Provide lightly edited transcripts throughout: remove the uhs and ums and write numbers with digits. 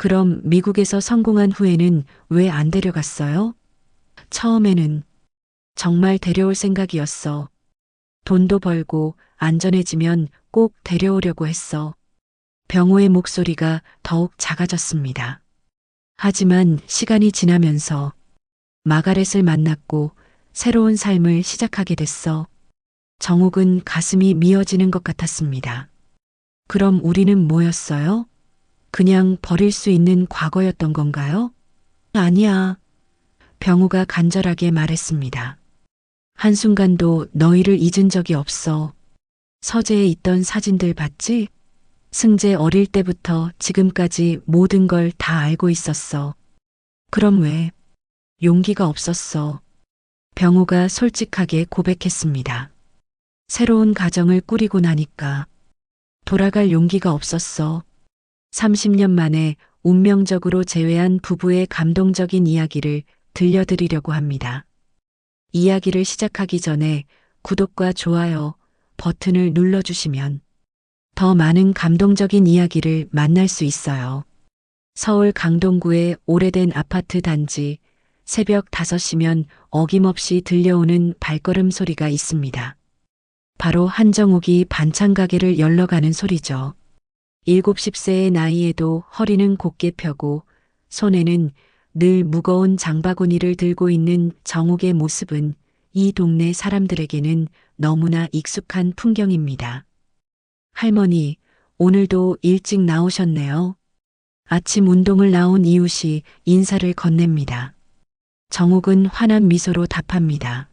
그럼 미국에서 성공한 후에는 왜 안 데려갔어요? 처음에는 정말 데려올 생각이었어. 돈도 벌고 안전해지면 꼭 데려오려고 했어. 병호의 목소리가 더욱 작아졌습니다. 하지만 시간이 지나면서 마가렛을 만났고 새로운 삶을 시작하게 됐어. 정욱은 가슴이 미어지는 것 같았습니다. 그럼 우리는 뭐였어요? 그냥 버릴 수 있는 과거였던 건가요? 아니야. 병우가 간절하게 말했습니다. 한순간도 너희를 잊은 적이 없어. 서재에 있던 사진들 봤지? 승재 어릴 때부터 지금까지 모든 걸 다 알고 있었어. 그럼 왜? 용기가 없었어. 병우가 솔직하게 고백했습니다. 새로운 가정을 꾸리고 나니까 돌아갈 용기가 없었어. 30년 만에 운명적으로 재회한 부부의 감동적인 이야기를 들려드리려고 합니다. 이야기를 시작하기 전에 구독과 좋아요 버튼을 눌러주시면 더 많은 감동적인 이야기를 만날 수 있어요. 서울 강동구의 오래된 아파트 단지, 새벽 5시면 어김없이 들려오는 발걸음 소리가 있습니다. 바로 한정욱이 반찬 가게를 열러 가는 소리죠. 7, 10세의 나이에도 허리는 곧게 펴고 손에는 늘 무거운 장바구니를 들고 있는 정욱의 모습은 이 동네 사람들에게는 너무나 익숙한 풍경입니다. 할머니, 오늘도 일찍 나오셨네요. 아침 운동을 나온 이웃이 인사를 건넵니다. 정욱은 환한 미소로 답합니다.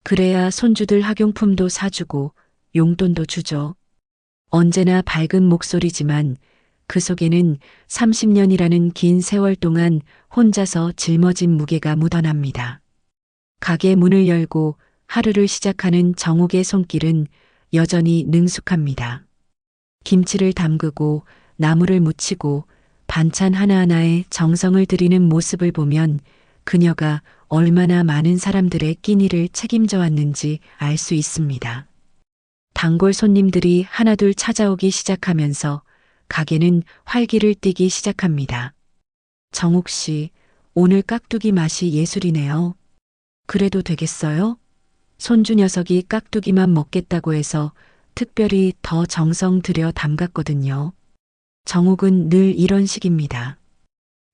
그래야 손주들 학용품도 사주고 용돈도 주죠. 언제나 밝은 목소리지만 그 속에는 30년이라는 긴 세월 동안 혼자서 짊어진 무게가 묻어납니다. 가게 문을 열고 하루를 시작하는 정욱의 손길은 여전히 능숙합니다. 김치를 담그고 나물을 무치고 반찬 하나하나에 정성을 들이는 모습을 보면 그녀가 얼마나 많은 사람들의 끼니를 책임져 왔는지 알 수 있습니다. 단골 손님들이 하나둘 찾아오기 시작하면서 가게는 활기를 띠기 시작합니다. 정욱 씨, 오늘 깍두기 맛이 예술이네요. 그래도 되겠어요? 손주 녀석이 깍두기만 먹겠다고 해서 특별히 더 정성 들여 담갔거든요. 정욱은 늘 이런 식입니다.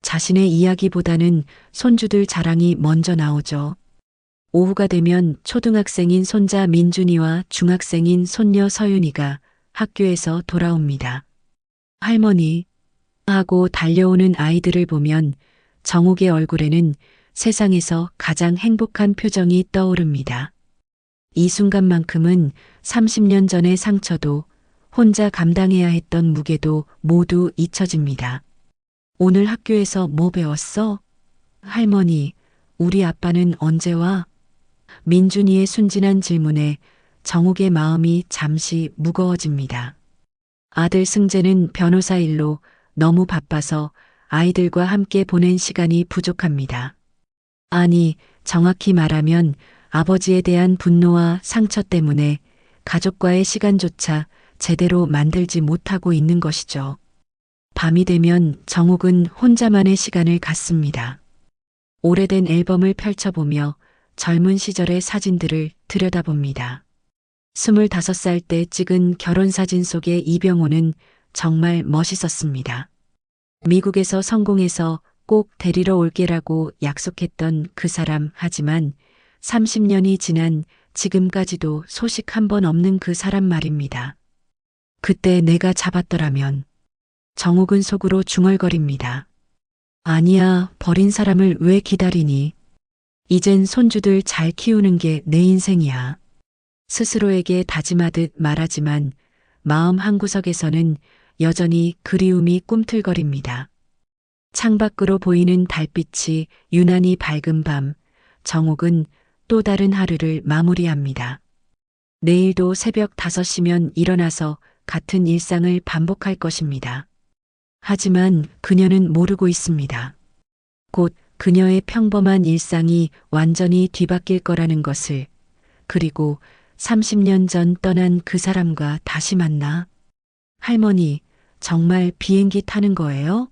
자신의 이야기보다는 손주들 자랑이 먼저 나오죠. 오후가 되면 초등학생인 손자 민준이와 중학생인 손녀 서윤이가 학교에서 돌아옵니다. 할머니 하고 달려오는 아이들을 보면 정욱의 얼굴에는 세상에서 가장 행복한 표정이 떠오릅니다. 이 순간만큼은 30년 전의 상처도 혼자 감당해야 했던 무게도 모두 잊혀집니다. 오늘 학교에서 뭐 배웠어? 할머니, 우리 아빠는 언제 와? 민준이의 순진한 질문에 정욱의 마음이 잠시 무거워집니다. 아들 승재는 변호사 일로 너무 바빠서 아이들과 함께 보낸 시간이 부족합니다. 아니, 정확히 말하면 아버지에 대한 분노와 상처 때문에 가족과의 시간조차 제대로 만들지 못하고 있는 것이죠. 밤이 되면 정욱은 혼자만의 시간을 갖습니다. 오래된 앨범을 펼쳐보며 젊은 시절의 사진들을 들여다봅니다. 25살 때 찍은 결혼사진 속의 이병호는 정말 멋있었습니다. 미국에서 성공해서 꼭 데리러 올게라고 약속했던 그 사람, 하지만 30년이 지난 지금까지도 소식 한 번 없는 그 사람 말입니다. 그때 내가 잡았더라면. 정욱은 속으로 중얼거립니다. 아니야, 버린 사람을 왜 기다리니? 이젠 손주들 잘 키우는 게 내 인생이야. 스스로에게 다짐하듯 말하지만 마음 한구석에서는 여전히 그리움이 꿈틀거립니다. 창밖으로 보이는 달빛이 유난히 밝은 밤, 정욱은 또 다른 하루를 마무리합니다. 내일도 새벽 5시면 일어나서 같은 일상을 반복할 것입니다. 하지만 그녀는 모르고 있습니다. 곧 그녀의 평범한 일상이 완전히 뒤바뀔 거라는 것을, 그리고 30년 전 떠난 그 사람과 다시 만나. 할머니, 정말 비행기 타는 거예요?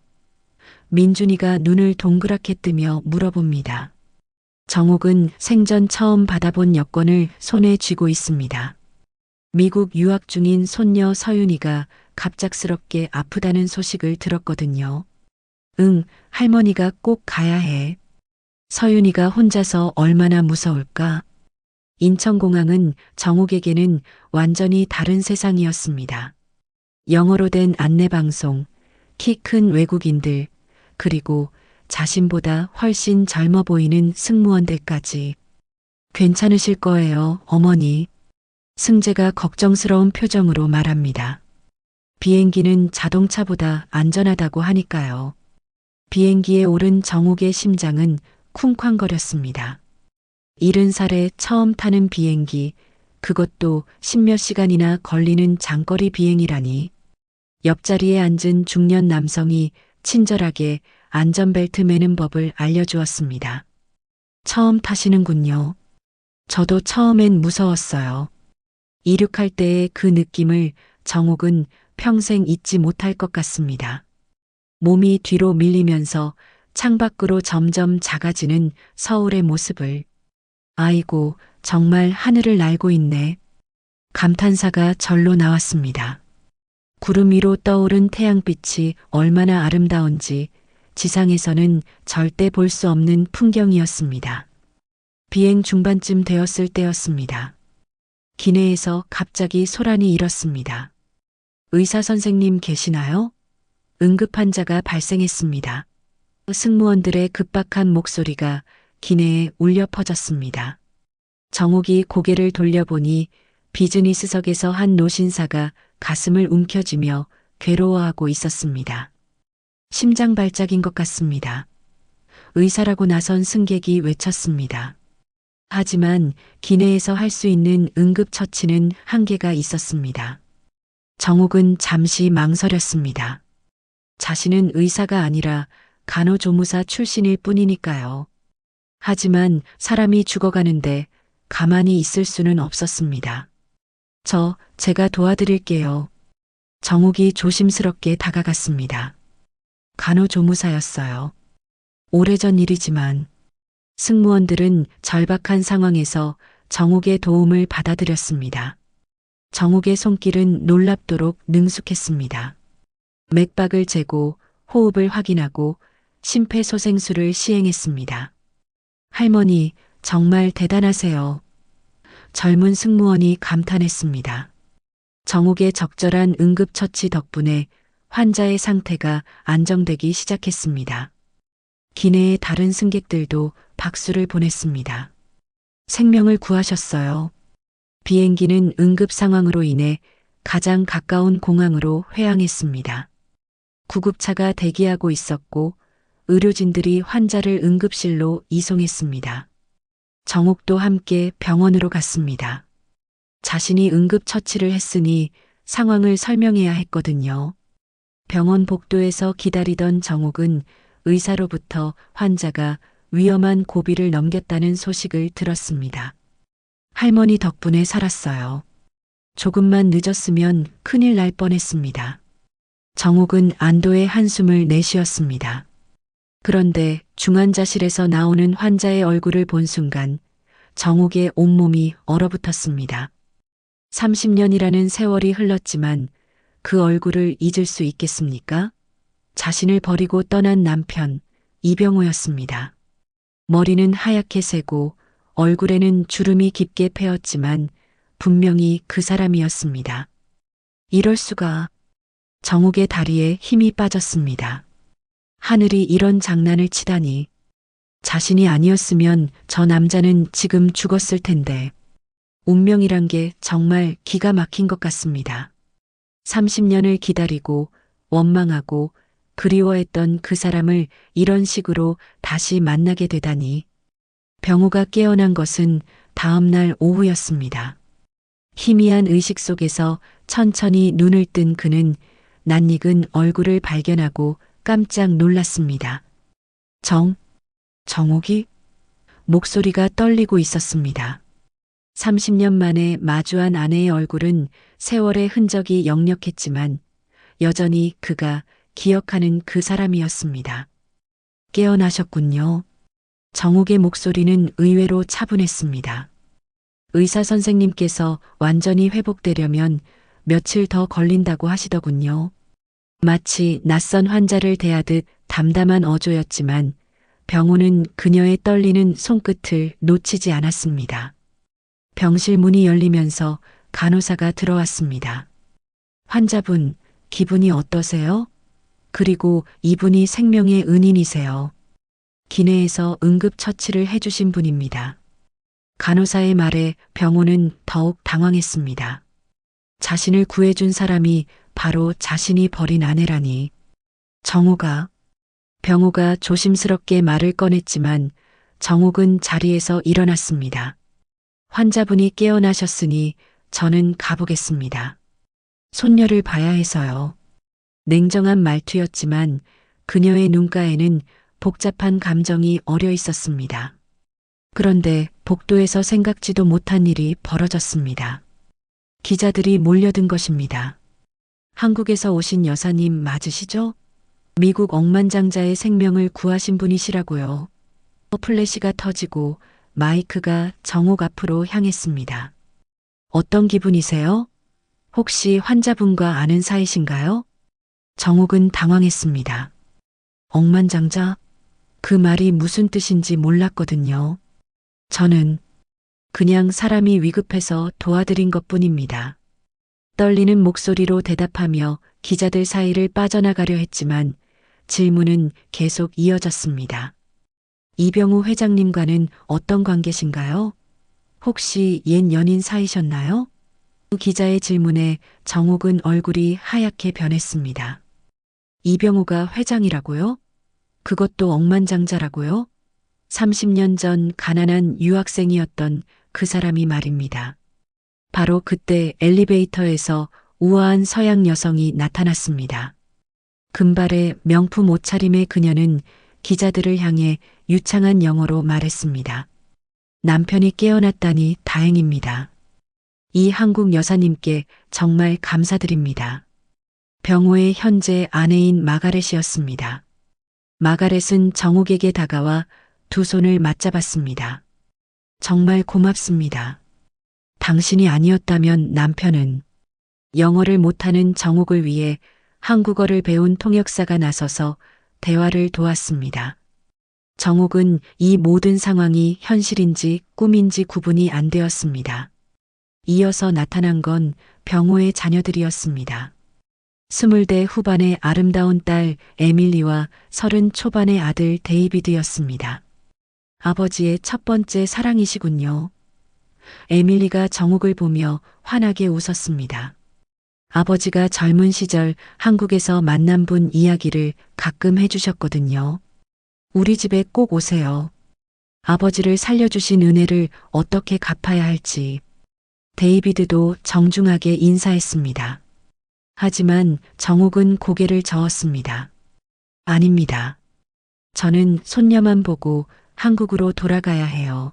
민준이가 눈을 동그랗게 뜨며 물어봅니다. 정옥은 생전 처음 받아본 여권을 손에 쥐고 있습니다. 미국 유학 중인 손녀 서윤이가 갑작스럽게 아프다는 소식을 들었거든요. 응, 할머니가 꼭 가야 해. 서윤이가 혼자서 얼마나 무서울까? 인천공항은 정옥에게는 완전히 다른 세상이었습니다. 영어로 된 안내방송, 키 큰 외국인들, 그리고 자신보다 훨씬 젊어 보이는 승무원들까지. 괜찮으실 거예요, 어머니. 승재가 걱정스러운 표정으로 말합니다. 비행기는 자동차보다 안전하다고 하니까요. 비행기에 오른 정옥의 심장은 쿵쾅거렸습니다. 70살에 처음 타는 비행기, 그것도 10몇 시간이나 걸리는 장거리 비행이라니. 옆자리에 앉은 중년 남성이 친절하게 안전벨트 매는 법을 알려주었습니다. 처음 타시는군요. 저도 처음엔 무서웠어요. 이륙할 때의 그 느낌을 정옥은 평생 잊지 못할 것 같습니다. 몸이 뒤로 밀리면서 창밖으로 점점 작아지는 서울의 모습을. 아이고, 정말 하늘을 날고 있네. 감탄사가 절로 나왔습니다. 구름 위로 떠오른 태양빛이 얼마나 아름다운지 지상에서는 절대 볼 수 없는 풍경이었습니다. 비행 중반쯤 되었을 때였습니다. 기내에서 갑자기 소란이 일었습니다. 의사 선생님 계시나요? 응급 환자가 발생했습니다. 승무원들의 급박한 목소리가 기내에 울려 퍼졌습니다. 정옥이 고개를 돌려보니 비즈니스석에서 한 노신사가 가슴을 움켜쥐며 괴로워하고 있었습니다. 심장 발작인 것 같습니다. 의사라고 나선 승객이 외쳤습니다. 하지만 기내에서 할 수 있는 응급처치는 한계가 있었습니다. 정옥은 잠시 망설였습니다. 자신은 의사가 아니라 간호조무사 출신일 뿐이니까요. 하지만 사람이 죽어가는데 가만히 있을 수는 없었습니다. 제가 도와드릴게요. 정옥이 조심스럽게 다가갔습니다. 간호조무사였어요. 오래전 일이지만 승무원들은 절박한 상황에서 정옥의 도움을 받아들였습니다. 정옥의 손길은 놀랍도록 능숙했습니다. 맥박을 재고 호흡을 확인하고 심폐소생술을 시행했습니다. 할머니, 정말 대단하세요. 젊은 승무원이 감탄했습니다. 정옥의 적절한 응급처치 덕분에 환자의 상태가 안정되기 시작했습니다. 기내의 다른 승객들도 박수를 보냈습니다. 생명을 구하셨어요. 비행기는 응급 상황으로 인해 가장 가까운 공항으로 회항했습니다. 구급차가 대기하고 있었고 의료진들이 환자를 응급실로 이송했습니다. 정옥도 함께 병원으로 갔습니다. 자신이 응급처치를 했으니 상황을 설명해야 했거든요. 병원 복도에서 기다리던 정옥은 의사로부터 환자가 위험한 고비를 넘겼다는 소식을 들었습니다. 할머니 덕분에 살았어요. 조금만 늦었으면 큰일 날 뻔했습니다. 정옥은 안도의 한숨을 내쉬었습니다. 그런데 중환자실에서 나오는 환자의 얼굴을 본 순간 정옥의 온몸이 얼어붙었습니다. 30년이라는 세월이 흘렀지만 그 얼굴을 잊을 수 있겠습니까? 자신을 버리고 떠난 남편 이병호였습니다. 머리는 하얗게 새고 얼굴에는 주름이 깊게 패었지만 분명히 그 사람이었습니다. 이럴 수가. 정옥의 다리에 힘이 빠졌습니다. 하늘이 이런 장난을 치다니. 자신이 아니었으면 저 남자는 지금 죽었을 텐데. 운명이란 게 정말 기가 막힌 것 같습니다. 30년을 기다리고 원망하고 그리워했던 그 사람을 이런 식으로 다시 만나게 되다니. 병호가 깨어난 것은 다음 날 오후였습니다. 희미한 의식 속에서 천천히 눈을 뜬 그는 낯익은 얼굴을 발견하고 깜짝 놀랐습니다. 정옥이? 목소리가 떨리고 있었습니다. 30년 만에 마주한 아내의 얼굴은 세월의 흔적이 역력했지만 여전히 그가 기억하는 그 사람이었습니다. 깨어나셨군요. 정옥의 목소리는 의외로 차분했습니다. 의사 선생님께서 완전히 회복되려면 며칠 더 걸린다고 하시더군요. 마치 낯선 환자를 대하듯 담담한 어조였지만 병호는 그녀의 떨리는 손끝을 놓치지 않았습니다. 병실 문이 열리면서 간호사가 들어왔습니다. 환자분, 기분이 어떠세요? 그리고 이분이 생명의 은인이세요. 기내에서 응급처치를 해주신 분입니다. 간호사의 말에 병호는 더욱 당황했습니다. 자신을 구해준 사람이 바로 자신이 버린 아내라니. 정옥아. 병호가 조심스럽게 말을 꺼냈지만 정옥은 자리에서 일어났습니다. 환자분이 깨어나셨으니 저는 가보겠습니다. 손녀를 봐야 해서요. 냉정한 말투였지만 그녀의 눈가에는 복잡한 감정이 어려 있었습니다. 그런데 복도에서 생각지도 못한 일이 벌어졌습니다. 기자들이 몰려든 것입니다. 한국에서 오신 여사님 맞으시죠? 미국 억만장자의 생명을 구하신 분이시라고요. 플래시가 터지고 마이크가 정옥 앞으로 향했습니다. 어떤 기분이세요? 혹시 환자분과 아는 사이신가요? 정옥은 당황했습니다. 억만장자? 그 말이 무슨 뜻인지 몰랐거든요. 저는 그냥 사람이 위급해서 도와드린 것뿐입니다. 떨리는 목소리로 대답하며 기자들 사이를 빠져나가려 했지만 질문은 계속 이어졌습니다. 이병우 회장님과는 어떤 관계신가요? 혹시 옛 연인 사이셨나요? 기자의 질문에 정옥은 얼굴이 하얗게 변했습니다. 이병우가 회장이라고요? 그것도 억만장자라고요? 30년 전 가난한 유학생이었던 그 사람이 말입니다. 바로 그때 엘리베이터에서 우아한 서양 여성이 나타났습니다. 금발의 명품 옷차림의 그녀는 기자들을 향해 유창한 영어로 말했습니다. 남편이 깨어났다니 다행입니다. 이 한국 여사님께 정말 감사드립니다. 병호의 현재 아내인 마가렛이었습니다. 마가렛은 정옥에게 다가와 두 손을 맞잡았습니다. 정말 고맙습니다. 당신이 아니었다면 남편은. 영어를 못하는 정옥을 위해 한국어를 배운 통역사가 나서서 대화를 도왔습니다. 정옥은 이 모든 상황이 현실인지 꿈인지 구분이 안 되었습니다. 이어서 나타난 건 병호의 자녀들이었습니다. 20대 후반의 아름다운 딸 에밀리와 30 초반의 아들 데이비드였습니다. 아버지의 첫 번째 사랑이시군요. 에밀리가 정옥을 보며 환하게 웃었습니다. 아버지가 젊은 시절 한국에서 만난 분 이야기를 가끔 해주셨거든요. 우리 집에 꼭 오세요. 아버지를 살려주신 은혜를 어떻게 갚아야 할지. 데이비드도 정중하게 인사했습니다. 하지만 정옥은 고개를 저었습니다. 아닙니다. 저는 손녀만 보고 한국으로 돌아가야 해요.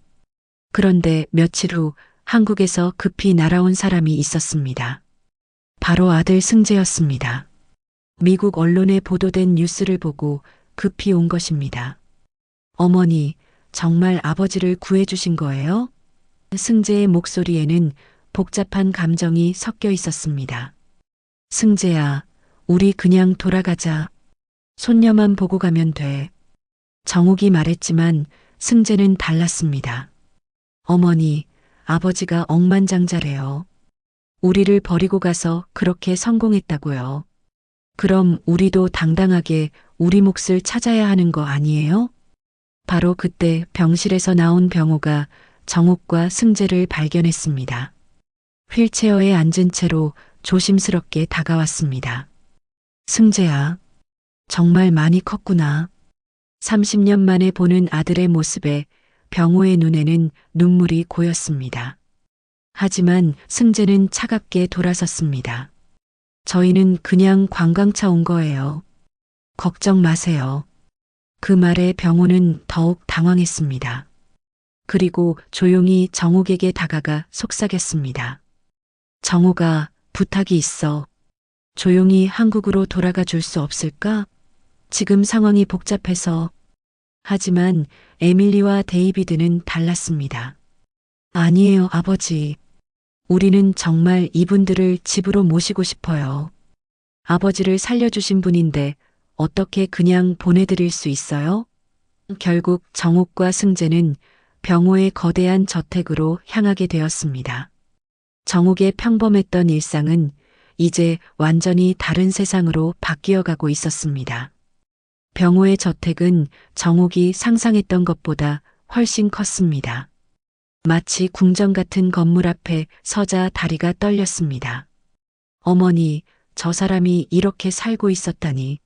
그런데 며칠 후 한국에서 급히 날아온 사람이 있었습니다. 바로 아들 승재였습니다. 미국 언론에 보도된 뉴스를 보고 급히 온 것입니다. 어머니, 정말 아버지를 구해주신 거예요? 승재의 목소리에는 복잡한 감정이 섞여 있었습니다. 승재야, 우리 그냥 돌아가자. 손녀만 보고 가면 돼. 정옥이 말했지만 승재는 달랐습니다. 어머니, 아버지가 억만장자래요. 우리를 버리고 가서 그렇게 성공했다고요. 그럼 우리도 당당하게 우리 몫을 찾아야 하는 거 아니에요? 바로 그때 병실에서 나온 병호가 정옥과 승재를 발견했습니다. 휠체어에 앉은 채로 조심스럽게 다가왔습니다. 승재야, 정말 많이 컸구나. 30년 만에 보는 아들의 모습에 병호의 눈에는 눈물이 고였습니다. 하지만 승재는 차갑게 돌아섰습니다. 저희는 그냥 관광차 온 거예요. 걱정 마세요. 그 말에 병호는 더욱 당황했습니다. 그리고 조용히 정옥에게 다가가 속삭였습니다. 정옥아, 부탁이 있어. 조용히 한국으로 돌아가 줄 수 없을까? 지금 상황이 복잡해서. 하지만 에밀리와 데이비드는 달랐습니다. 아니에요, 아버지. 우리는 정말 이분들을 집으로 모시고 싶어요. 아버지를 살려주신 분인데 어떻게 그냥 보내드릴 수 있어요? 결국 정옥과 승재는 병호의 거대한 저택으로 향하게 되었습니다. 정옥의 평범했던 일상은 이제 완전히 다른 세상으로 바뀌어 가고 있었습니다. 병호의 저택은 정옥이 상상했던 것보다 훨씬 컸습니다. 마치 궁전 같은 건물 앞에 서자 다리가 떨렸습니다. 어머니, 저 사람이 이렇게 살고 있었다니.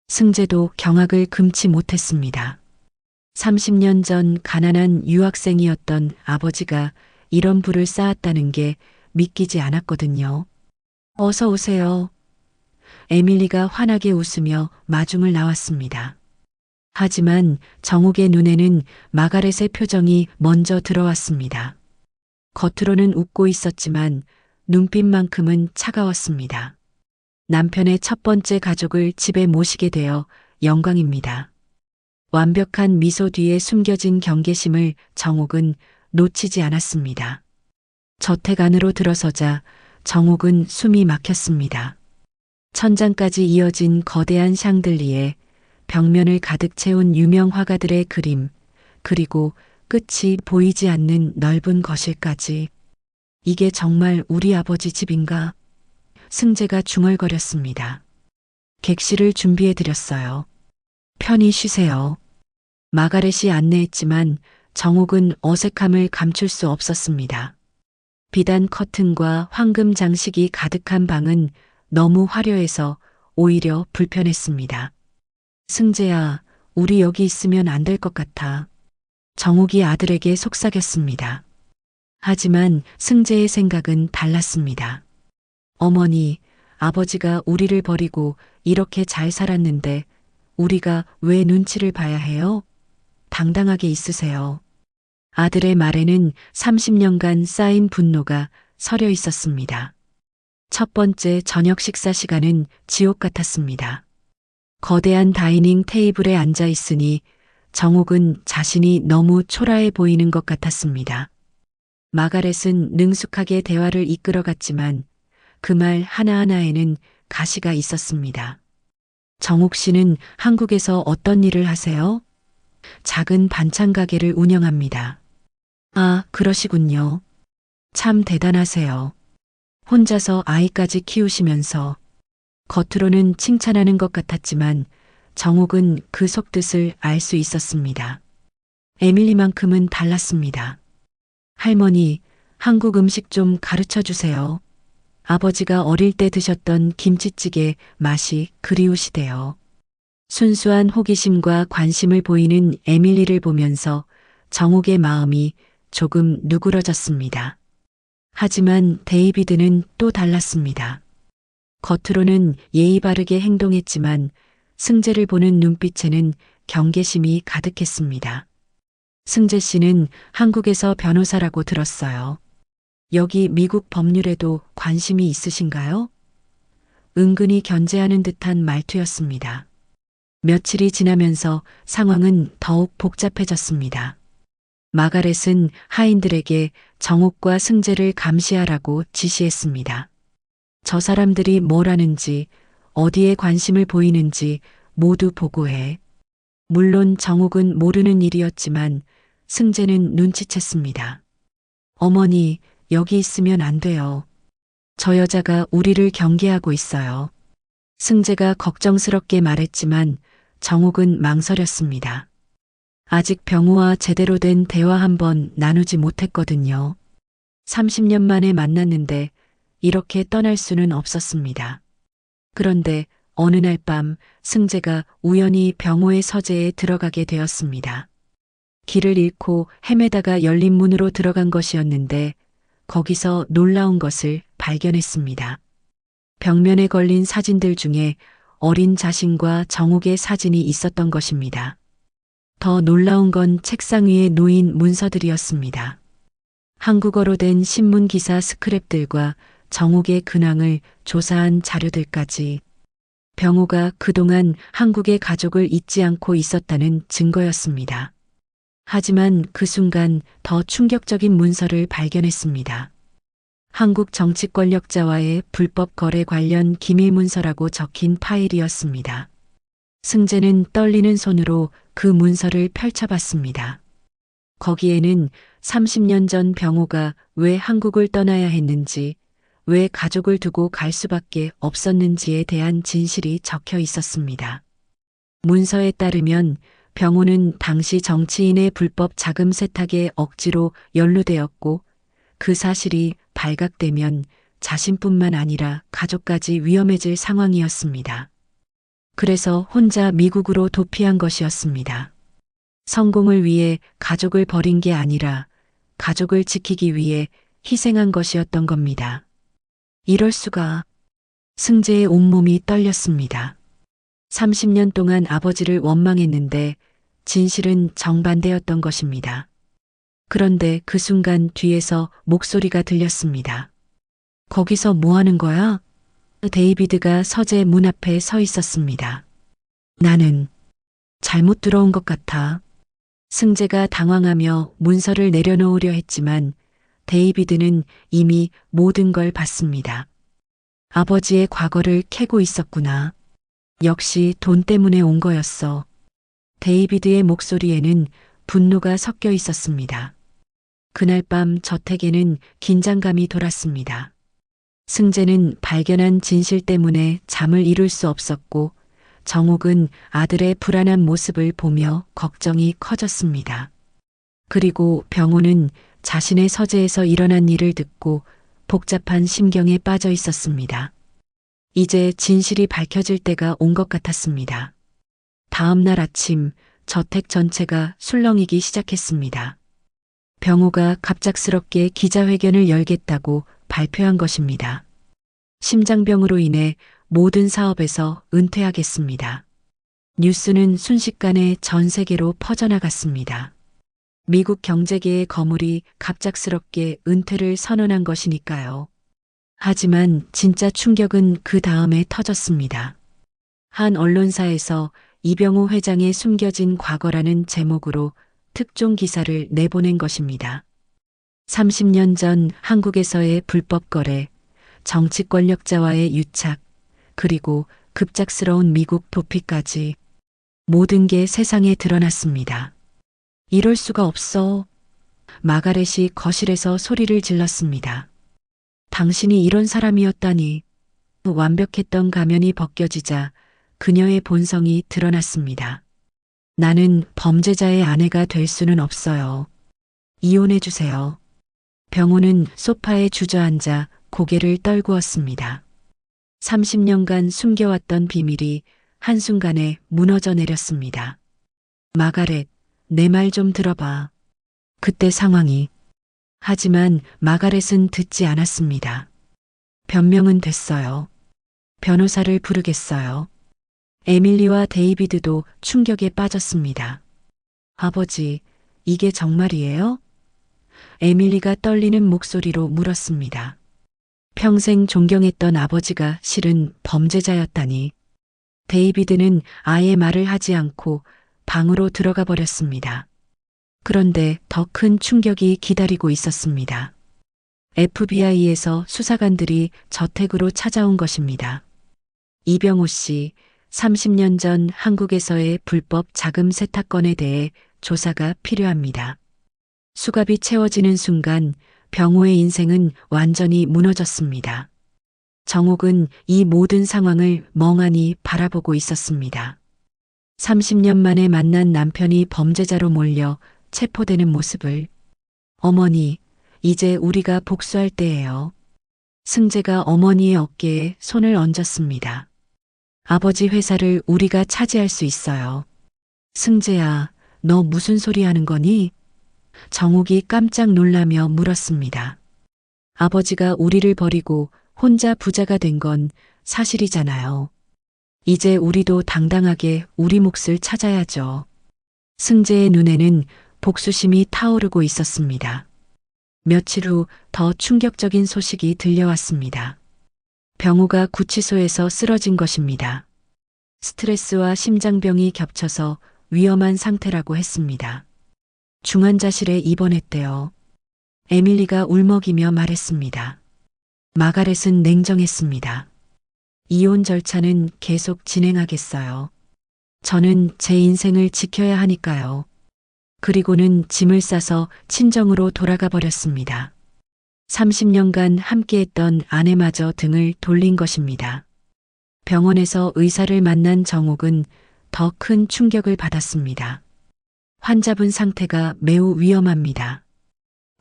승재도 경악을 금치 못했습니다. 30년 전 가난한 유학생이었던 아버지가 이런 부를 쌓았다는 게 믿기지 않았거든요. 어서 오세요. 에밀리가 환하게 웃으며 마중을 나왔습니다. 하지만 정욱의 눈에는 마가렛의 표정이 먼저 들어왔습니다. 겉으로는 웃고 있었지만 눈빛만큼은 차가웠습니다. 남편의 첫 번째 가족을 집에 모시게 되어 영광입니다. 완벽한 미소 뒤에 숨겨진 경계심을 정욱은 놓치지 않았습니다. 저택 안으로 들어서자 정욱은 숨이 막혔습니다. 천장까지 이어진 거대한 샹들리에 벽면을 가득 채운 유명 화가들의 그림, 그리고 끝이 보이지 않는 넓은 거실까지. 이게 정말 우리 아버지 집인가? 승재가 중얼거렸습니다. 객실을 준비해드렸어요. 편히 쉬세요. 마가렛이 안내했지만 정옥은 어색함을 감출 수 없었습니다. 비단 커튼과 황금 장식이 가득한 방은 너무 화려해서 오히려 불편했습니다. 승재야, 우리 여기 있으면 안 될 것 같아. 정욱이 아들에게 속삭였습니다. 하지만 승재의 생각은 달랐습니다. 어머니, 아버지가 우리를 버리고 이렇게 잘 살았는데 우리가 왜 눈치를 봐야 해요? 당당하게 있으세요. 아들의 말에는 30년간 쌓인 분노가 서려 있었습니다. 첫 번째 저녁 식사 시간은 지옥 같았습니다. 거대한 다이닝 테이블에 앉아 있으니 정욱은 자신이 너무 초라해 보이는 것 같았습니다. 마가렛은 능숙하게 대화를 이끌어갔지만 그 말 하나하나에는 가시가 있었습니다. 정욱 씨는 한국에서 어떤 일을 하세요? 작은 반찬 가게를 운영합니다. 아, 그러시군요. 참 대단하세요. 혼자서 아이까지 키우시면서. 겉으로는 칭찬하는 것 같았지만 정욱은 그 속뜻을 알 수 있었습니다. 에밀리만큼은 달랐습니다. 할머니, 한국 음식 좀 가르쳐 주세요. 아버지가 어릴 때 드셨던 김치찌개 맛이 그리우시대요. 순수한 호기심과 관심을 보이는 에밀리를 보면서 정욱의 마음이 조금 누그러졌습니다. 하지만 데이비드는 또 달랐습니다. 겉으로는 예의 바르게 행동했지만 승재를 보는 눈빛에는 경계심이 가득했습니다. 승재 씨는 한국에서 변호사라고 들었어요. 여기 미국 법률에도 관심이 있으신가요? 은근히 견제하는 듯한 말투였습니다. 며칠이 지나면서 상황은 더욱 복잡해졌습니다. 마가렛은 하인들에게 정욱과 승재를 감시하라고 지시했습니다. 저 사람들이 뭘 하는지, 어디에 관심을 보이는지 모두 보고해. 물론 정욱은 모르는 일이었지만 승재는 눈치챘습니다. 어머니, 여기 있으면 안 돼요. 저 여자가 우리를 경계하고 있어요. 승재가 걱정스럽게 말했지만 정욱은 망설였습니다. 아직 병우와 제대로 된 대화 한번 나누지 못했거든요. 30년 만에 만났는데 이렇게 떠날 수는 없었습니다. 그런데 어느 날 밤 승재가 우연히 병호의 서재에 들어가게 되었습니다. 길을 잃고 헤매다가 열린 문으로 들어간 것이었는데 거기서 놀라운 것을 발견했습니다. 벽면에 걸린 사진들 중에 어린 자신과 정욱의 사진이 있었던 것입니다. 더 놀라운 건 책상 위에 놓인 문서들이었습니다. 한국어로 된 신문 기사 스크랩들과 정욱의 근황을 조사한 자료들까지. 병호가 그동안 한국의 가족을 잊지 않고 있었다는 증거였습니다. 하지만 그 순간 더 충격적인 문서를 발견했습니다. 한국 정치 권력자와의 불법 거래 관련 기밀 문서라고 적힌 파일이었습니다. 승재는 떨리는 손으로 그 문서를 펼쳐봤습니다. 거기에는 30년 전 병호가 왜 한국을 떠나야 했는지, 왜 가족을 두고 갈 수밖에 없었는지에 대한 진실이 적혀 있었습니다. 문서에 따르면 병호는 당시 정치인의 불법 자금 세탁에 억지로 연루되었고 그 사실이 발각되면 자신뿐만 아니라 가족까지 위험해질 상황이었습니다. 그래서 혼자 미국으로 도피한 것이었습니다. 성공을 위해 가족을 버린 게 아니라 가족을 지키기 위해 희생한 것이었던 겁니다. 이럴 수가. 승재의 온몸이 떨렸습니다. 30년 동안 아버지를 원망했는데 진실은 정반대였던 것입니다. 그런데 그 순간 뒤에서 목소리가 들렸습니다. 거기서 뭐 하는 거야? 데이비드가 서재 문 앞에 서 있었습니다. 나는 잘못 들어온 것 같아. 승재가 당황하며 문서를 내려놓으려 했지만 데이비드는 이미 모든 걸 봤습니다. 아버지의 과거를 캐고 있었구나. 역시 돈 때문에 온 거였어. 데이비드의 목소리에는 분노가 섞여 있었습니다. 그날 밤 저택에는 긴장감이 돌았습니다. 승재는 발견한 진실 때문에 잠을 이룰 수 없었고 정옥은 아들의 불안한 모습을 보며 걱정이 커졌습니다. 그리고 병호는 자신의 서재에서 일어난 일을 듣고 복잡한 심경에 빠져 있었습니다. 이제 진실이 밝혀질 때가 온 것 같았습니다. 다음 날 아침 저택 전체가 술렁이기 시작했습니다. 병호가 갑작스럽게 기자회견을 열겠다고 발표한 것입니다. 심장병으로 인해 모든 사업에서 은퇴하겠습니다. 뉴스는 순식간에 전 세계로 퍼져나갔습니다. 미국 경제계의 거물이 갑작스럽게 은퇴를 선언한 것이니까요. 하지만 진짜 충격은 그 다음에 터졌습니다. 한 언론사에서 이병호 회장의 숨겨진 과거라는 제목으로 특종 기사를 내보낸 것입니다. 30년 전 한국에서의 불법 거래, 정치 권력자와의 유착, 그리고 급작스러운 미국 도피까지 모든 게 세상에 드러났습니다. 이럴 수가 없어. 마가렛이 거실에서 소리를 질렀습니다. 당신이 이런 사람이었다니. 완벽했던 가면이 벗겨지자 그녀의 본성이 드러났습니다. 나는 범죄자의 아내가 될 수는 없어요. 이혼해 주세요. 병호는 소파에 주저앉아 고개를 떨구었습니다. 30년간 숨겨왔던 비밀이 한순간에 무너져 내렸습니다. 마가렛, 내 말 좀 들어봐. 그때 상황이. 하지만 마가렛은 듣지 않았습니다. 변명은 됐어요. 변호사를 부르겠어요. 에밀리와 데이비드도 충격에 빠졌습니다. 아버지, 이게 정말이에요? 에밀리가 떨리는 목소리로 물었습니다. 평생 존경했던 아버지가 실은 범죄자였다니. 데이비드는 아예 말을 하지 않고 방으로 들어가 버렸습니다. 그런데 더 큰 충격이 기다리고 있었습니다. FBI에서 수사관들이 저택으로 찾아온 것입니다. 이병호 씨, 30년 전 한국에서의 불법 자금 세탁건에 대해 조사가 필요합니다. 수갑이 채워지는 순간 병호의 인생은 완전히 무너졌습니다. 정옥은 이 모든 상황을 멍하니 바라보고 있었습니다. 30년 만에 만난 남편이 범죄자로 몰려 체포되는 모습을. 어머니, 이제 우리가 복수할 때예요. 승재가 어머니의 어깨에 손을 얹었습니다. 아버지 회사를 우리가 차지할 수 있어요. 승재야, 너 무슨 소리 하는 거니? 정옥이 깜짝 놀라며 물었습니다. 아버지가 우리를 버리고 혼자 부자가 된 건 사실이잖아요. 이제 우리도 당당하게 우리 몫을 찾아야죠. 승재의 눈에는 복수심이 타오르고 있었습니다. 며칠 후 더 충격적인 소식이 들려왔습니다. 병호가 구치소에서 쓰러진 것입니다. 스트레스와 심장병이 겹쳐서 위험한 상태라고 했습니다. 중환자실에 입원했대요. 에밀리가 울먹이며 말했습니다. 마가렛은 냉정했습니다. 이혼 절차는 계속 진행하겠어요. 저는 제 인생을 지켜야 하니까요. 그리고는 짐을 싸서 친정으로 돌아가 버렸습니다. 30년간 함께했던 아내마저 등을 돌린 것입니다. 병원에서 의사를 만난 정옥은 더 큰 충격을 받았습니다. 환자분 상태가 매우 위험합니다.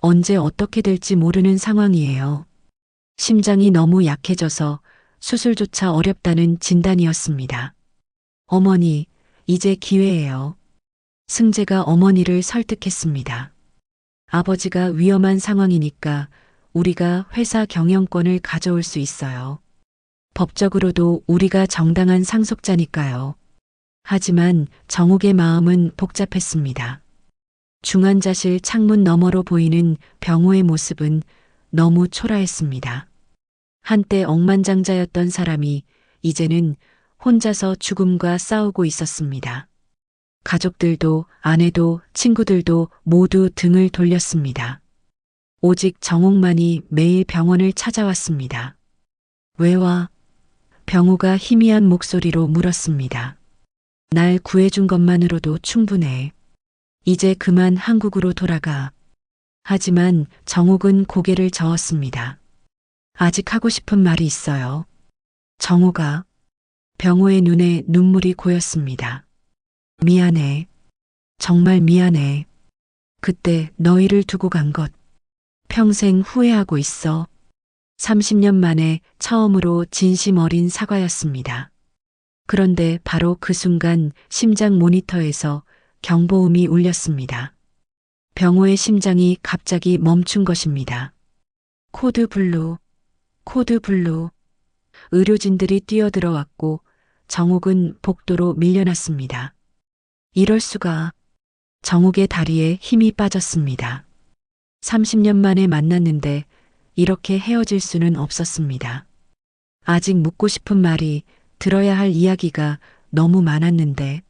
언제 어떻게 될지 모르는 상황이에요. 심장이 너무 약해져서 수술조차 어렵다는 진단이었습니다. 어머니, 이제 기회예요. 승재가 어머니를 설득했습니다. 아버지가 위험한 상황이니까 우리가 회사 경영권을 가져올 수 있어요. 법적으로도 우리가 정당한 상속자니까요. 하지만 정옥의 마음은 복잡했습니다. 중환자실 창문 너머로 보이는 병호의 모습은 너무 초라했습니다. 한때 억만장자였던 사람이 이제는 혼자서 죽음과 싸우고 있었습니다. 가족들도 아내도 친구들도 모두 등을 돌렸습니다. 오직 정옥만이 매일 병원을 찾아왔습니다. 왜 와? 병호가 희미한 목소리로 물었습니다. 날 구해준 것만으로도 충분해. 이제 그만 한국으로 돌아가. 하지만 정옥은 고개를 저었습니다. 아직 하고 싶은 말이 있어요. 정옥아. 병호의 눈에 눈물이 고였습니다. 미안해. 정말 미안해. 그때 너희를 두고 간 것. 평생 후회하고 있어. 30년 만에 처음으로 진심 어린 사과였습니다. 그런데 바로 그 순간 심장 모니터에서 경보음이 울렸습니다. 병호의 심장이 갑자기 멈춘 것입니다. 코드 블루, 코드 블루. 의료진들이 뛰어들어왔고 정옥은 복도로 밀려났습니다. 이럴 수가. 정옥의 다리에 힘이 빠졌습니다. 30년 만에 만났는데 이렇게 헤어질 수는 없었습니다. 아직 묻고 싶은 말이, 들어야 할 이야기가 너무 많았는데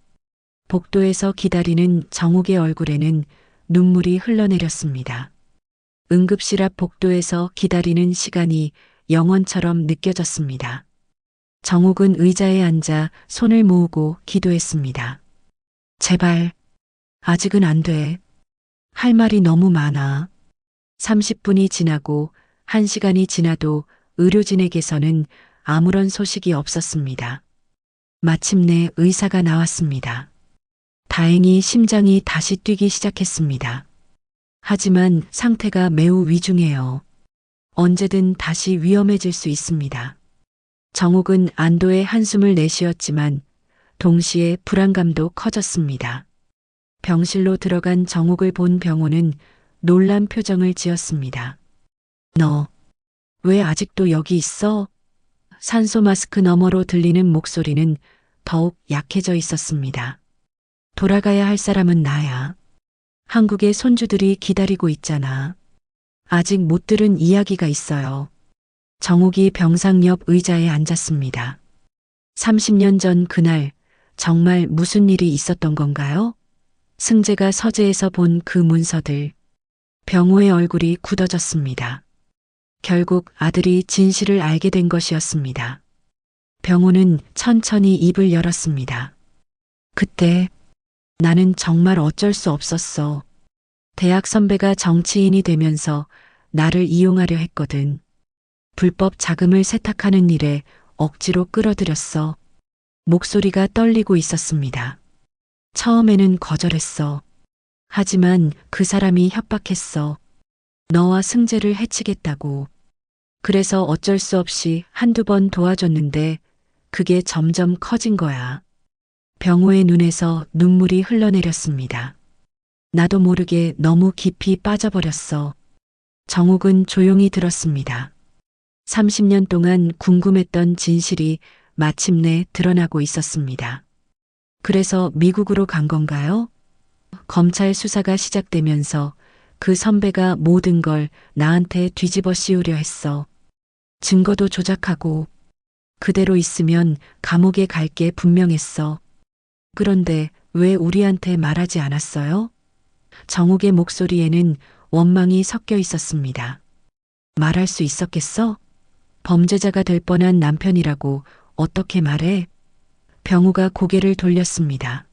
복도에서 기다리는 정옥의 얼굴에는 눈물이 흘러내렸습니다. 응급실 앞 복도에서 기다리는 시간이 영원처럼 느껴졌습니다. 정옥은 의자에 앉아 손을 모으고 기도했습니다. 제발, 아직은 안 돼. 할 말이 너무 많아. 30분이 지나고 1시간이 지나도 의료진에게서는 아무런 소식이 없었습니다. 마침내 의사가 나왔습니다. 다행히 심장이 다시 뛰기 시작했습니다. 하지만 상태가 매우 위중해요. 언제든 다시 위험해질 수 있습니다. 정옥은 안도의 한숨을 내쉬었지만 동시에 불안감도 커졌습니다. 병실로 들어간 정옥을 본 병호는 놀란 표정을 지었습니다. 너, 왜 아직도 여기 있어? 산소 마스크 너머로 들리는 목소리는 더욱 약해져 있었습니다. 돌아가야 할 사람은 나야. 한국의 손주들이 기다리고 있잖아. 아직 못 들은 이야기가 있어요. 정옥이 병상 옆 의자에 앉았습니다. 30년 전 그날 정말 무슨 일이 있었던 건가요? 승재가 서재에서 본 그 문서들. 병호의 얼굴이 굳어졌습니다. 결국 아들이 진실을 알게 된 것이었습니다. 병호는 천천히 입을 열었습니다. 그때 나는 정말 어쩔 수 없었어. 대학 선배가 정치인이 되면서 나를 이용하려 했거든. 불법 자금을 세탁하는 일에 억지로 끌어들였어. 목소리가 떨리고 있었습니다. 처음에는 거절했어. 하지만 그 사람이 협박했어. 너와 승재를 해치겠다고. 그래서 어쩔 수 없이 한두 번 도와줬는데 그게 점점 커진 거야. 병호의 눈에서 눈물이 흘러내렸습니다. 나도 모르게 너무 깊이 빠져버렸어. 정옥은 조용히 들었습니다. 30년 동안 궁금했던 진실이 마침내 드러나고 있었습니다. 그래서 미국으로 간 건가요? 검찰 수사가 시작되면서 그 선배가 모든 걸 나한테 뒤집어 씌우려 했어. 증거도 조작하고. 그대로 있으면 감옥에 갈 게 분명했어. 그런데 왜 우리한테 말하지 않았어요? 정욱의 목소리에는 원망이 섞여 있었습니다. 말할 수 있었겠어? 범죄자가 될 뻔한 남편이라고 어떻게 말해? 병우가 고개를 돌렸습니다.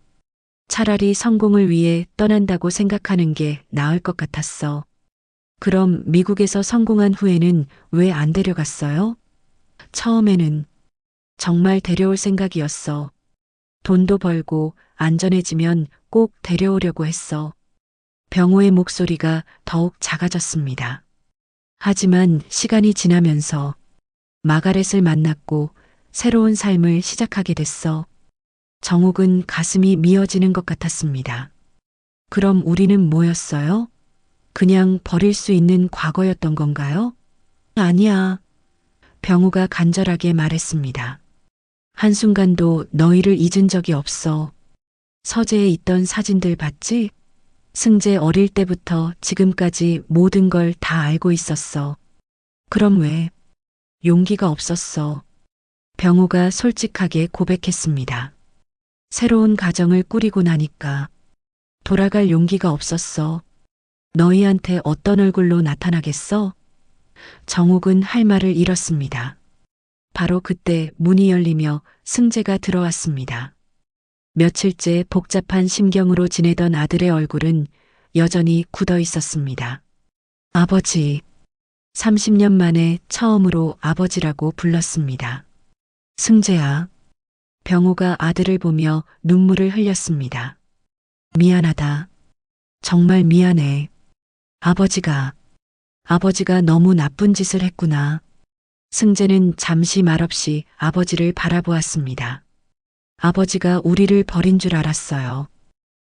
차라리 성공을 위해 떠난다고 생각하는 게 나을 것 같았어. 그럼 미국에서 성공한 후에는 왜 안 데려갔어요? 처음에는 정말 데려올 생각이었어. 돈도 벌고 안전해지면 꼭 데려오려고 했어. 병호의 목소리가 더욱 작아졌습니다. 하지만 시간이 지나면서 마가렛을 만났고 새로운 삶을 시작하게 됐어. 정욱은 가슴이 미어지는 것 같았습니다. 그럼 우리는 뭐였어요? 그냥 버릴 수 있는 과거였던 건가요? 아니야. 병우가 간절하게 말했습니다. 한순간도 너희를 잊은 적이 없어. 서재에 있던 사진들 봤지? 승재 어릴 때부터 지금까지 모든 걸 다 알고 있었어. 그럼 왜? 용기가 없었어. 병우가 솔직하게 고백했습니다. 새로운 가정을 꾸리고 나니까 돌아갈 용기가 없었어. 너희한테 어떤 얼굴로 나타나겠어? 정욱은 할 말을 잃었습니다. 바로 그때 문이 열리며 승재가 들어왔습니다. 며칠째 복잡한 심경으로 지내던 아들의 얼굴은 여전히 굳어 있었습니다. 아버지. 30년 만에 처음으로 아버지라고 불렀습니다. 승재야. 병우가 아들을 보며 눈물을 흘렸습니다. 미안하다. 정말 미안해. 아버지가 너무 나쁜 짓을 했구나. 승재는 잠시 말없이 아버지를 바라보았습니다. 아버지가 우리를 버린 줄 알았어요.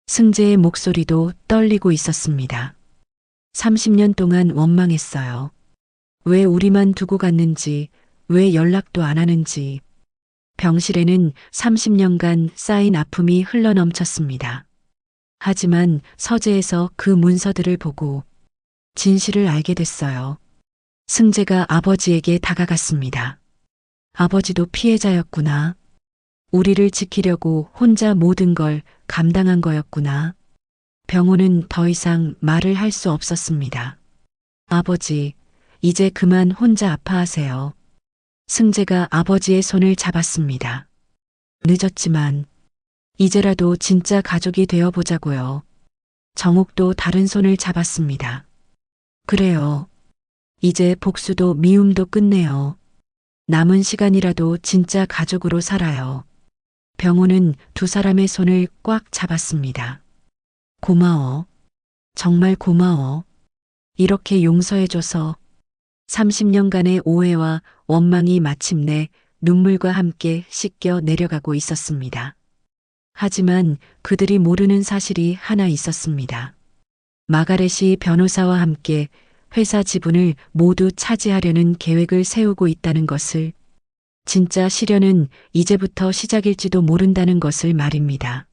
승재의 목소리도 떨리고 있었습니다. 30년 동안 원망했어요. 왜 우리만 두고 갔는지, 왜 연락도 안 하는지. 병실에는 30년간 쌓인 아픔이 흘러넘쳤습니다. 하지만 서재에서 그 문서들을 보고 진실을 알게 됐어요. 승재가 아버지에게 다가갔습니다. 아버지도 피해자였구나. 우리를 지키려고 혼자 모든 걸 감당한 거였구나. 병호는 더 이상 말을 할 수 없었습니다. 아버지, 이제 그만 혼자 아파하세요. 승재가 아버지의 손을 잡았습니다. 늦었지만 이제라도 진짜 가족이 되어 보자고요. 정욱도 다른 손을 잡았습니다. 그래요. 이제 복수도 미움도 끝내요. 남은 시간이라도 진짜 가족으로 살아요. 병호는 두 사람의 손을 꽉 잡았습니다. 고마워. 정말 고마워. 이렇게 용서해줘서 30년간의 오해와 원망이 마침내 눈물과 함께 씻겨 내려가고 있었습니다. 하지만 그들이 모르는 사실이 하나 있었습니다. 마가렛이 변호사와 함께 회사 지분을 모두 차지하려는 계획을 세우고 있다는 것을, 진짜 시련은 이제부터 시작일지도 모른다는 것을 말입니다.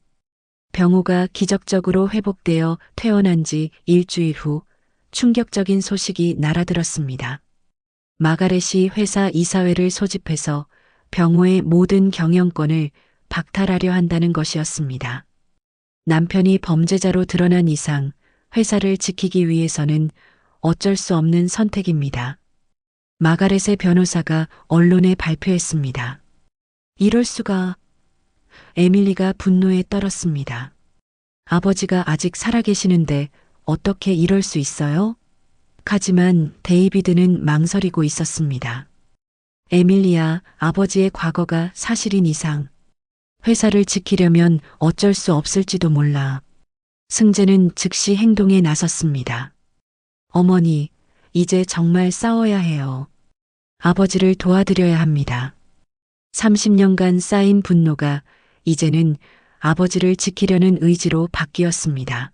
병호가 기적적으로 회복되어 퇴원한 지 일주일 후 충격적인 소식이 날아들었습니다. 마가렛이 회사 이사회를 소집해서 병호의 모든 경영권을 박탈하려 한다는 것이었습니다. 남편이 범죄자로 드러난 이상 회사를 지키기 위해서는 어쩔 수 없는 선택입니다. 마가렛의 변호사가 언론에 발표했습니다. 이럴 수가. 에밀리가 분노에 떨었습니다. 아버지가 아직 살아계시는데 어떻게 이럴 수 있어요? 하지만 데이비드는 망설이고 있었습니다. 에밀리야, 아버지의 과거가 사실인 이상 회사를 지키려면 어쩔 수 없을지도 몰라. 승재는 즉시 행동에 나섰습니다. 어머니, 이제 정말 싸워야 해요. 아버지를 도와드려야 합니다. 30년간 쌓인 분노가 이제는 아버지를 지키려는 의지로 바뀌었습니다.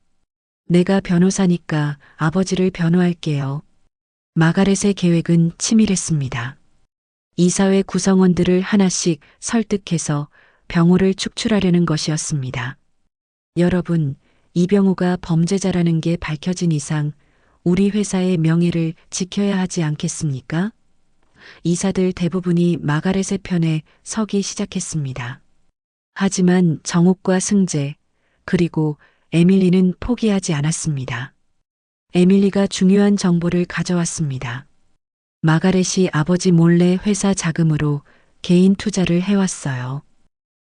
내가 변호사니까 아버지를 변호할게요. 마가렛의 계획은 치밀했습니다. 이사회 구성원들을 하나씩 설득해서 병호를 축출하려는 것이었습니다. 여러분, 이병호가 범죄자라는 게 밝혀진 이상 우리 회사의 명예를 지켜야 하지 않겠습니까? 이사들 대부분이 마가렛의 편에 서기 시작했습니다. 하지만 정옥과 승재, 그리고 에밀리는 포기하지 않았습니다. 에밀리가 중요한 정보를 가져왔습니다. 마가렛이 아버지 몰래 회사 자금으로 개인 투자를 해왔어요.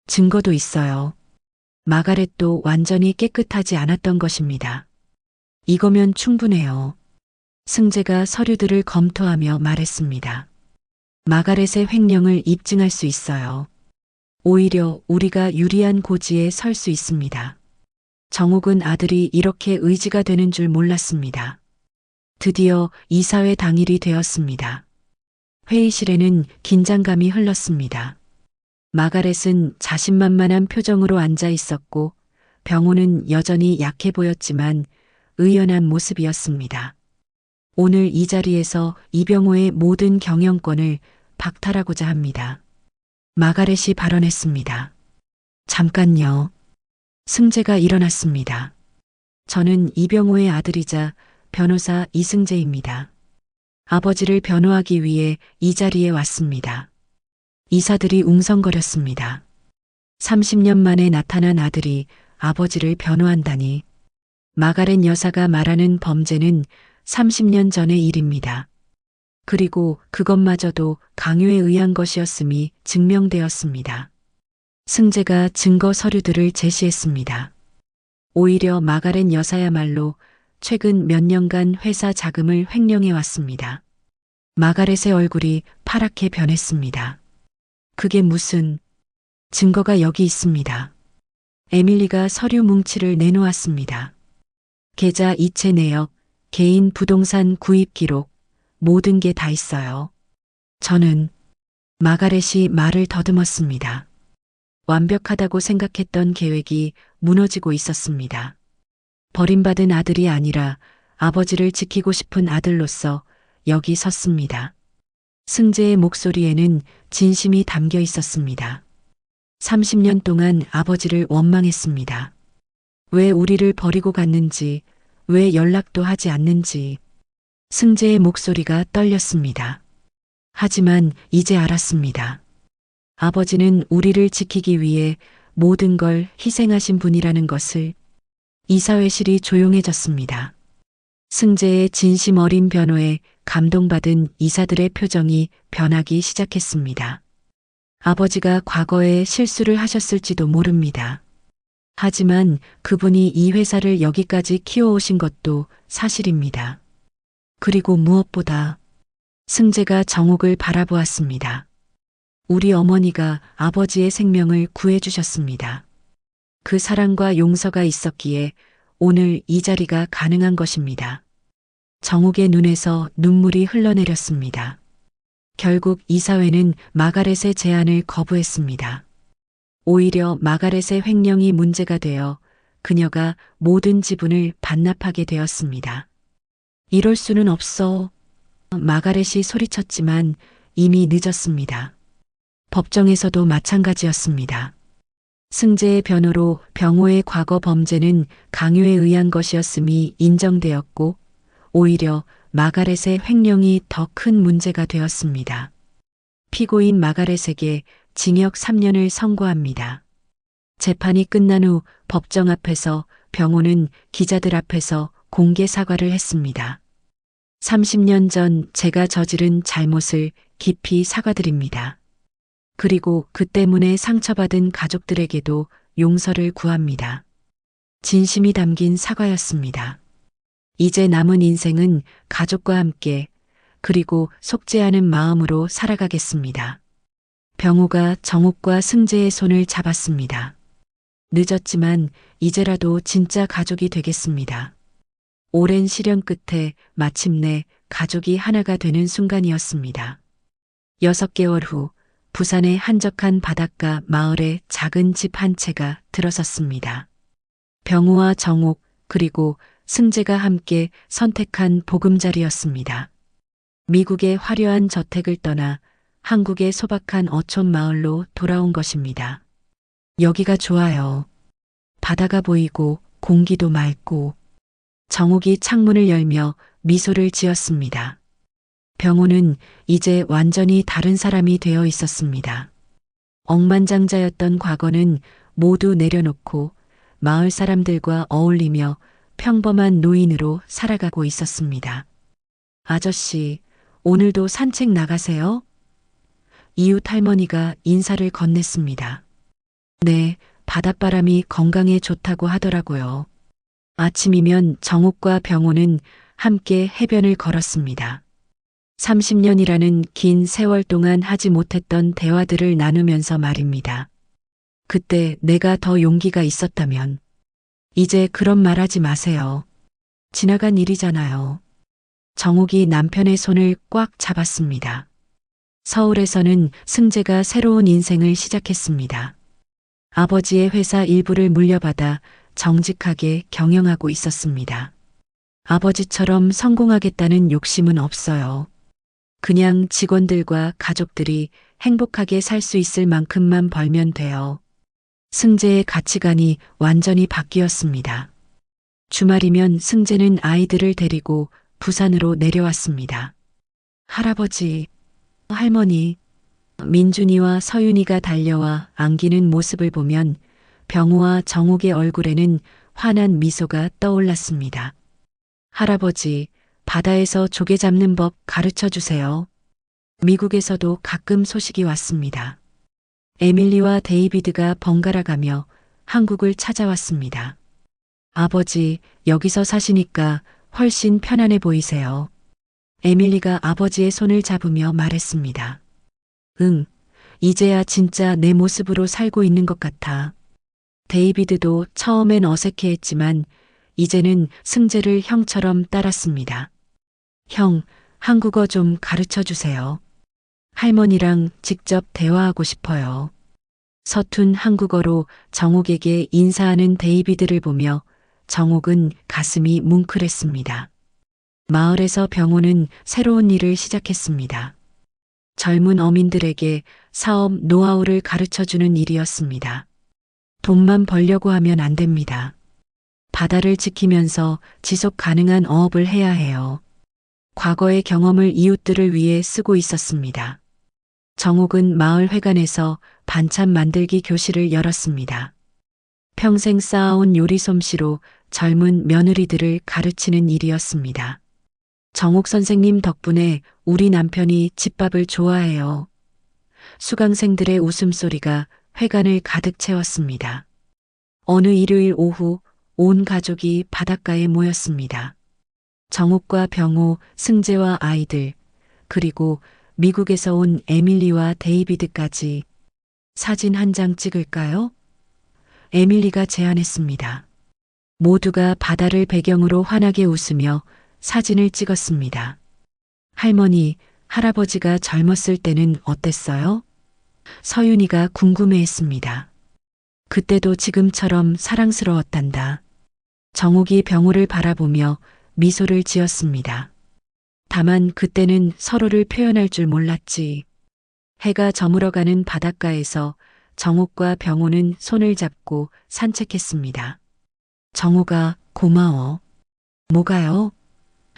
증거도 있어요. 마가렛도 완전히 깨끗하지 않았던 것입니다. 이거면 충분해요. 승재가 서류들을 검토하며 말했습니다. 마가렛의 횡령을 입증할 수 있어요. 오히려 우리가 유리한 고지에 설 수 있습니다. 정옥은 아들이 이렇게 의지가 되는 줄 몰랐습니다. 드디어 이사회 당일이 되었습니다. 회의실에는 긴장감이 흘렀습니다. 마가렛은 자신만만한 표정으로 앉아 있었고 병호는 여전히 약해 보였지만 의연한 모습이었습니다. 오늘 이 자리에서 이병호의 모든 경영권을 박탈하고자 합니다. 마가렛이 발언했습니다. 잠깐요. 승재가 일어났습니다. 저는 이병호의 아들이자 변호사 이승재입니다. 아버지를 변호하기 위해 이 자리에 왔습니다. 이사들이 웅성거렸습니다. 30년 만에 나타난 아들이 아버지를 변호한다니. 마가렛 여사가 말하는 범죄는 30년 전의 일입니다. 그리고 그것마저도 강요에 의한 것이었음이 증명되었습니다. 승재가 증거 서류들을 제시했습니다. 오히려 마가렛 여사야말로 최근 몇 년간 회사 자금을 횡령해 왔습니다. 마가렛의 얼굴이 파랗게 변했습니다. 그게 무슨 증거가 여기 있습니다. 에밀리가 서류 뭉치를 내놓았습니다. 계좌 이체 내역, 개인 부동산 구입 기록, 모든 게 다 있어요. 저는 마가렛이 말을 더듬었습니다. 완벽하다고 생각했던 계획이 무너지고 있었습니다. 버림받은 아들이 아니라 아버지를 지키고 싶은 아들로서 여기 섰습니다. 승재의 목소리에는 진심이 담겨 있었습니다. 30년 동안 아버지를 원망했습니다. 왜 우리를 버리고 갔는지, 왜 연락도 하지 않는지. 승재의 목소리가 떨렸습니다. 하지만 이제 알았습니다. 아버지는 우리를 지키기 위해 모든 걸 희생하신 분이라는 것을. 이사회실이 조용해졌습니다. 승재의 진심 어린 변호에 감동받은 이사들의 표정이 변하기 시작했습니다. 아버지가 과거에 실수를 하셨을지도 모릅니다. 하지만 그분이 이 회사를 여기까지 키워오신 것도 사실입니다. 그리고 무엇보다 승재가 정옥을 바라보았습니다. 우리 어머니가 아버지의 생명을 구해주셨습니다. 그 사랑과 용서가 있었기에 오늘 이 자리가 가능한 것입니다. 정옥의 눈에서 눈물이 흘러내렸습니다. 결국 이사회는 마가렛의 제안을 거부했습니다. 오히려 마가렛의 횡령이 문제가 되어 그녀가 모든 지분을 반납하게 되었습니다. 이럴 수는 없어. 마가렛이 소리쳤지만 이미 늦었습니다. 법정에서도 마찬가지였습니다. 승재의 변호로 병호의 과거 범죄는 강요에 의한 것이었음이 인정되었고 오히려 마가렛의 횡령이 더 큰 문제가 되었습니다. 피고인 마가렛에게 징역 3년을 선고합니다. 재판이 끝난 후 법정 앞에서 병호는 기자들 앞에서 공개 사과를 했습니다. 30년 전 제가 저지른 잘못을 깊이 사과드립니다. 그리고 그 때문에 상처받은 가족들에게도 용서를 구합니다. 진심이 담긴 사과였습니다. 이제 남은 인생은 가족과 함께 그리고 속지 않은 마음으로 살아가겠습니다. 병호가 정옥과 승재의 손을 잡았습니다. 늦었지만 이제라도 진짜 가족이 되겠습니다. 오랜 시련 끝에 마침내 가족이 하나가 되는 순간이었습니다. 6개월 후 부산의 한적한 바닷가 마을에 작은 집 한 채가 들어섰습니다. 병호와 정옥 그리고 승재가 함께 선택한 보금자리였습니다. 미국의 화려한 저택을 떠나 한국의 소박한 어촌 마을로 돌아온 것입니다. 여기가 좋아요. 바다가 보이고 공기도 맑고. 정옥이 창문을 열며 미소를 지었습니다. 병호는 이제 완전히 다른 사람이 되어 있었습니다. 억만장자였던 과거는 모두 내려놓고 마을 사람들과 어울리며 평범한 노인으로 살아가고 있었습니다. 아저씨, 오늘도 산책 나가세요? 이웃 할머니가 인사를 건넸습니다. 네, 바닷바람이 건강에 좋다고 하더라고요. 아침이면 정옥과 병호는 함께 해변을 걸었습니다. 30년이라는 긴 세월 동안 하지 못했던 대화들을 나누면서 말입니다. 그때 내가 더 용기가 있었다면. 이제 그런 말 하지 마세요. 지나간 일이잖아요. 정옥이 남편의 손을 꽉 잡았습니다. 서울에서는 승재가 새로운 인생을 시작했습니다. 아버지의 회사 일부를 물려받아 정직하게 경영하고 있었습니다. 아버지처럼 성공하겠다는 욕심은 없어요. 그냥 직원들과 가족들이 행복하게 살 수 있을 만큼만 벌면 돼요. 승재의 가치관이 완전히 바뀌었습니다. 주말이면 승재는 아이들을 데리고 부산으로 내려왔습니다. 할아버지, 할머니, 민준이와 서윤이가 달려와 안기는 모습을 보면 병우와 정옥의 얼굴에는 환한 미소가 떠올랐습니다. 할아버지, 바다에서 조개 잡는 법 가르쳐 주세요. 미국에서도 가끔 소식이 왔습니다. 에밀리와 데이비드가 번갈아 가며 한국을 찾아왔습니다. 아버지, 여기서 사시니까 훨씬 편안해 보이세요. 에밀리가 아버지의 손을 잡으며 말했습니다. 응, 이제야 진짜 내 모습으로 살고 있는 것 같아. 데이비드도 처음엔 어색해했지만 이제는 승재를 형처럼 따랐습니다. 형, 한국어 좀 가르쳐 주세요. 할머니랑 직접 대화하고 싶어요. 서툰 한국어로 정옥에게 인사하는 데이비드를 보며 정옥은 가슴이 뭉클했습니다. 마을에서 병호는 새로운 일을 시작했습니다. 젊은 어민들에게 사업 노하우를 가르쳐주는 일이었습니다. 돈만 벌려고 하면 안 됩니다. 바다를 지키면서 지속 가능한 어업을 해야 해요. 과거의 경험을 이웃들을 위해 쓰고 있었습니다. 정옥은 마을 회관에서 반찬 만들기 교실을 열었습니다. 평생 쌓아온 요리 솜씨로 젊은 며느리들을 가르치는 일이었습니다. 정옥 선생님 덕분에 우리 남편이 집밥을 좋아해요. 수강생들의 웃음소리가 회관을 가득 채웠습니다. 어느 일요일 오후 온 가족이 바닷가에 모였습니다. 정옥과 병호, 승재와 아이들, 그리고 미국에서 온 에밀리와 데이비드까지. 사진 한 장 찍을까요? 에밀리가 제안했습니다. 모두가 바다를 배경으로 환하게 웃으며 사진을 찍었습니다. 할머니, 할아버지가 젊었을 때는 어땠어요? 서윤이가 궁금해했습니다. 그때도 지금처럼 사랑스러웠단다. 정옥이 병호를 바라보며 미소를 지었습니다. 다만 그때는 서로를 표현할 줄 몰랐지. 해가 저물어가는 바닷가에서 정옥과 병호는 손을 잡고 산책했습니다. 정옥아, 고마워. 뭐가요?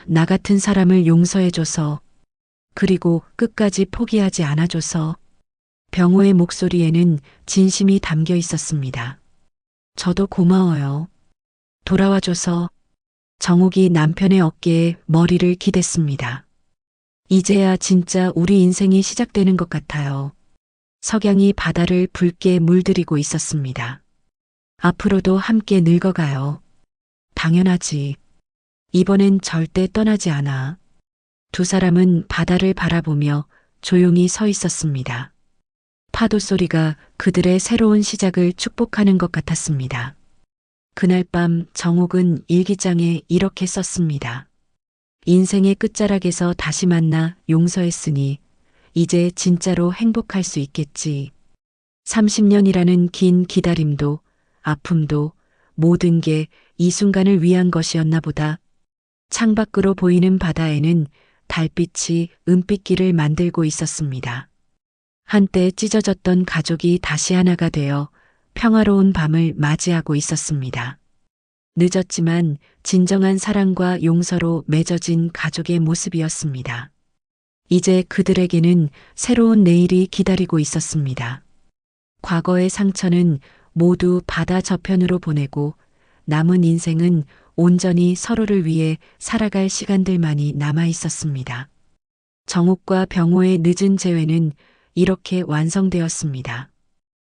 나 같은 사람을 용서해줘서, 그리고 끝까지 포기하지 않아줘서. 병호의 목소리에는 진심이 담겨 있었습니다. 저도 고마워요. 돌아와줘서. 정옥이 남편의 어깨에 머리를 기댔습니다. 이제야 진짜 우리 인생이 시작되는 것 같아요. 석양이 바다를 붉게 물들이고 있었습니다. 앞으로도 함께 늙어가요. 당연하지. 이번엔 절대 떠나지 않아. 두 사람은 바다를 바라보며 조용히 서 있었습니다. 파도 소리가 그들의 새로운 시작을 축복하는 것 같았습니다. 그날 밤 정옥은 일기장에 이렇게 썼습니다. 인생의 끝자락에서 다시 만나 용서했으니 이제 진짜로 행복할 수 있겠지. 30년이라는 긴 기다림도 아픔도 모든 게 이 순간을 위한 것이었나 보다. 창밖으로 보이는 바다에는 달빛이 은빛길을 만들고 있었습니다. 한때 찢어졌던 가족이 다시 하나가 되어 평화로운 밤을 맞이하고 있었습니다. 늦었지만 진정한 사랑과 용서로 맺어진 가족의 모습이었습니다. 이제 그들에게는 새로운 내일이 기다리고 있었습니다. 과거의 상처는 모두 바다 저편으로 보내고 남은 인생은 온전히 서로를 위해 살아갈 시간들만이 남아 있었습니다. 정옥과 병호의 늦은 재회는 이렇게 완성되었습니다.